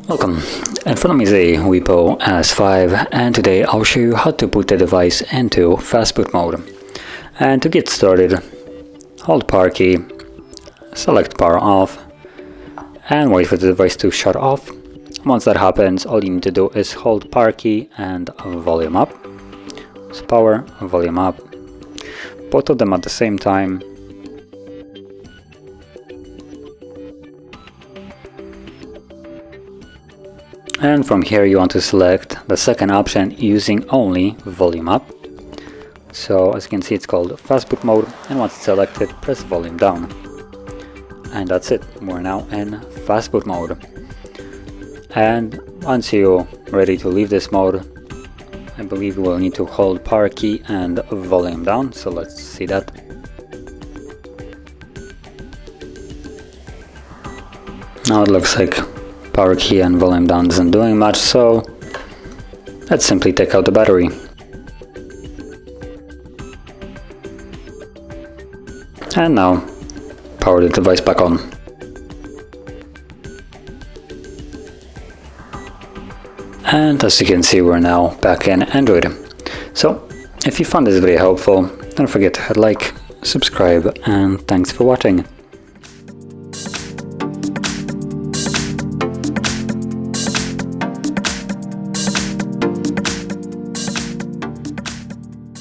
Welcome, in front of me is a WIEPPO S5 and today I'll show you how to put the device into Fastboot mode. And to get started, hold power key, select power off and wait for the device to shut off. Once that happens, all you need to do is hold power key and volume up. So power, volume up, both of them at the same time. And from here you want to select the second option using only volume up. So as you can see, it's called Fastboot mode, and once it's selected, press volume down. And that's it, we're now in Fastboot mode. And once you're ready to leave this mode, I believe you will need to hold power key and volume down, so let's see that. Now it looks like power key and volume down isn't doing much, so let's simply take out the battery. And now power the device back on. And as you can see, we're now back in Android. So if you found this video helpful, don't forget to hit like, subscribe, and thanks for watching.